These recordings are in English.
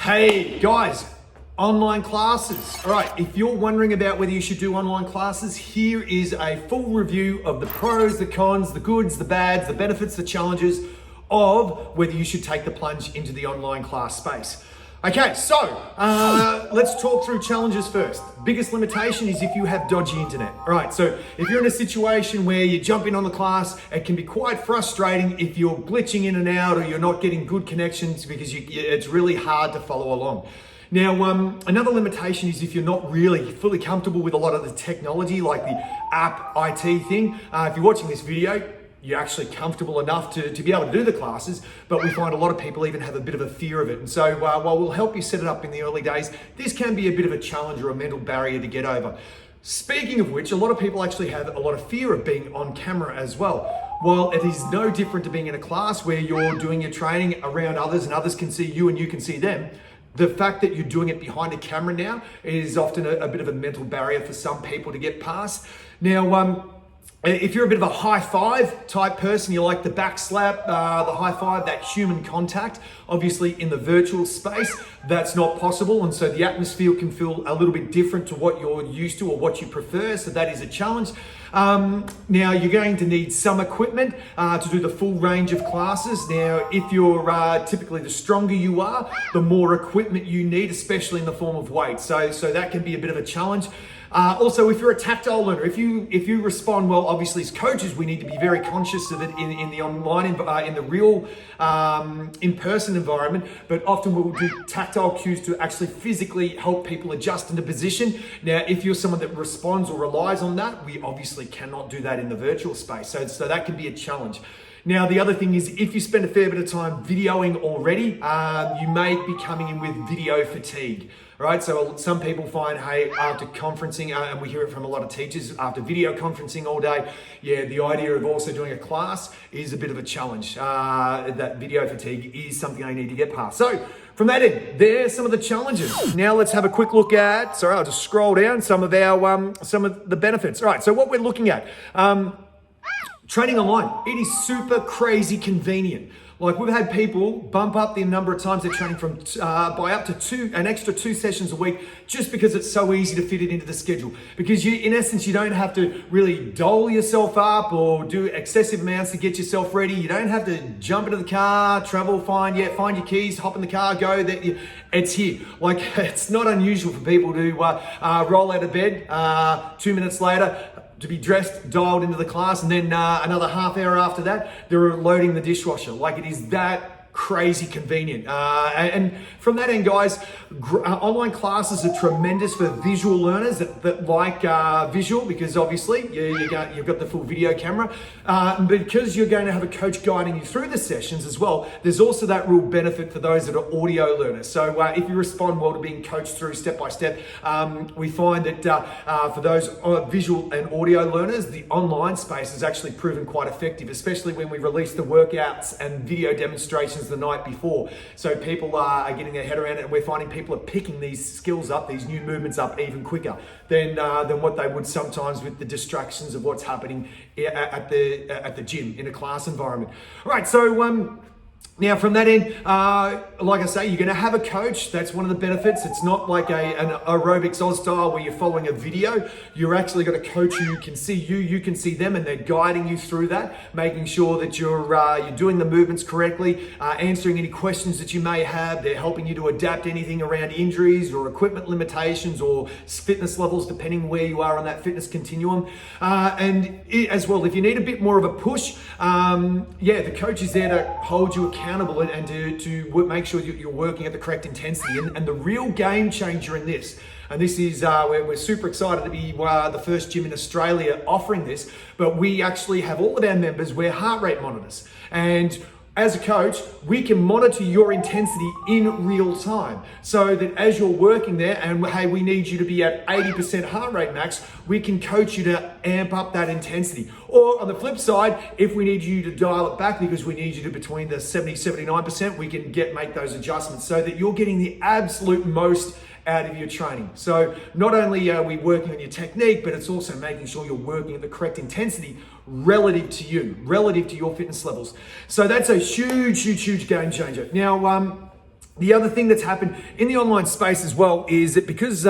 Hey guys, online classes. All right, if you're wondering about whether you should do online classes, here is a full review of the pros, the cons, the goods, the bads, the benefits, the challenges of whether you should take the plunge into the online class space. Okay, so let's talk through challenges first. Biggest limitation is if you have dodgy internet. All right, so if you're in a situation where you jump in on the class, it can be quite frustrating if you're glitching in and out or you're not getting good connections because it's really hard to follow along. Now, another limitation is if you're not really fully comfortable with a lot of the technology, like the app IT thing. If you're watching this video, you're actually comfortable enough to be able to do the classes, but we find a lot of people even have a bit of a fear of it. And so while we'll help you set it up in the early days, this can be a bit of a challenge or a mental barrier to get over. Speaking of which, a lot of people actually have a lot of fear of being on camera as well. While it is no different to being in a class where you're doing your training around others and others can see you and you can see them, the fact that you're doing it behind a camera now is often a bit of a mental barrier for some people to get past. Now, if you're a bit of a high five type person, you like the back slap, the high five, that human contact, obviously in the virtual space, that's not possible. And so the atmosphere can feel a little bit different to what you're used to or what you prefer. So that is a challenge. Now you're going to need some equipment to do the full range of classes. Now, if you're typically the stronger you are, the more equipment you need, especially in the form of weight. So that can be a bit of a challenge. Also, if you're a tactile learner, if you respond well, obviously as coaches, we need to be very conscious of it in the online, in the real in-person environment, but often we'll do tactile cues to actually physically help people adjust into position. Now, if you're someone that responds or relies on that, we obviously cannot do that in the virtual space. So that can be a challenge. Now, the other thing is if you spend a fair bit of time videoing already, you may be coming in with video fatigue, right? So some people find, hey, after conferencing, and we hear it from a lot of teachers, after video conferencing all day, yeah, the idea of also doing a class is a bit of a challenge. That video fatigue is something I need to get past. So from that end, there's some of the challenges. Now let's have a quick look at, sorry, I'll just scroll down some of the benefits. All right, so what we're looking at, training online, it is super crazy convenient. Like we've had people bump up the number of times they're training from by up to an extra 2 sessions a week just because it's so easy to fit it into the schedule. Because in essence, you don't have to really dole yourself up or do excessive amounts to get yourself ready. You don't have to jump into the car, travel, find your keys, hop in the car, go. It's here. Like it's not unusual for people to roll out of bed 2 minutes later, to be dressed, dialed into the class, and then another half hour after that, they're loading the dishwasher. Like it is that crazy convenient. And from that end, guys, online classes are tremendous for visual learners that like visual, because obviously you've got the full video camera. Because you're going to have a coach guiding you through the sessions as well, there's also that real benefit for those that are audio learners. So if you respond well to being coached through step by step, we find that for those visual and audio learners, the online space has actually proven quite effective, especially when we release the workouts and video demonstrations the night before. So people are getting their head around it, and we're finding people are picking these skills up, these new movements up even quicker than what they would sometimes with the distractions of what's happening at the gym in a class environment. All right, so now from that end, like I say, you're going to have a coach. That's one of the benefits. It's not like an aerobics Oz style where you're following a video. You're actually got a coach who can see you can see them, and they're guiding you through that, making sure that you're doing the movements correctly, answering any questions that you may have. They're helping you to adapt anything around injuries or equipment limitations or fitness levels, depending where you are on that fitness continuum. As well, if you need a bit more of a push, the coach is there to hold you accountable and to make sure you're working at the correct intensity. And the real game changer in this, and this is we're super excited to be the first gym in Australia offering this, but we actually have all of our members wear heart rate monitors. And as a coach, we can monitor your intensity in real time so that as you're working there and hey, we need you to be at 80% heart rate max, we can coach you to amp up that intensity. Or on the flip side, if we need you to dial it back because we need you to between the 70-79%, we can make those adjustments so that you're getting the absolute most out of your training. So not only are we working on your technique, but it's also making sure you're working at the correct intensity relative to you, relative to your fitness levels. So that's a huge game changer. Now, The other thing that's happened in the online space as well is that because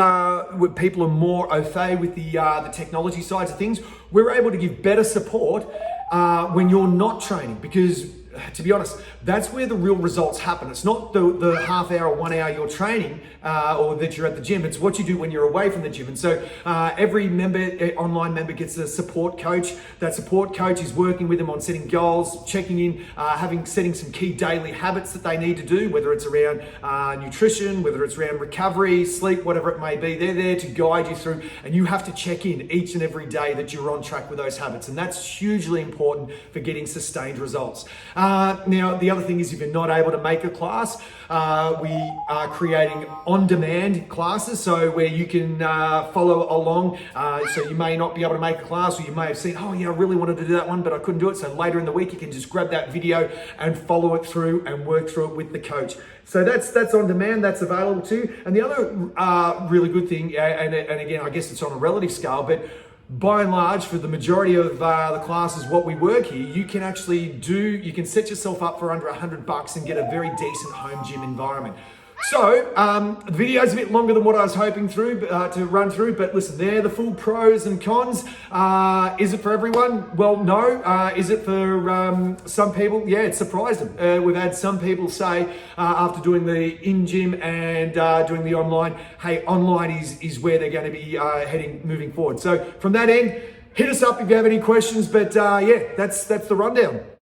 people are more au fait with the technology sides of things, we're able to give better support when you're not training, because to be honest, that's where the real results happen. It's not the half hour, 1 hour you're training or that you're at the gym. It's what you do when you're away from the gym. And so every online member gets a support coach. That support coach is working with them on setting goals, checking in, setting some key daily habits that they need to do, whether it's around nutrition, whether it's around recovery, sleep, whatever it may be. They're there to guide you through, and you have to check in each and every day that you're on track with those habits. And that's hugely important for getting sustained results. Now, the other thing is, if you're not able to make a class, we are creating on-demand classes, so where you can follow along. So you may not be able to make a class, or you may have seen, oh yeah, I really wanted to do that one, but I couldn't do it. So later in the week, you can just grab that video and follow it through and work through it with the coach. So that's on demand, that's available too. And the other really good thing, and again, I guess it's on a relative scale, but by and large, for the majority of the classes, what we work here, you can set yourself up for under $100 and get a very decent home gym environment. So, the video's a bit longer than what I was hoping to run through, but listen, they're the full pros and cons. Is it for everyone? Well, no. Is it for some people? Yeah, it surprised them. We've had some people say, after doing the in-gym and doing the online, hey, online is where they're going to be moving forward. So from that end, hit us up if you have any questions, but yeah, that's the rundown.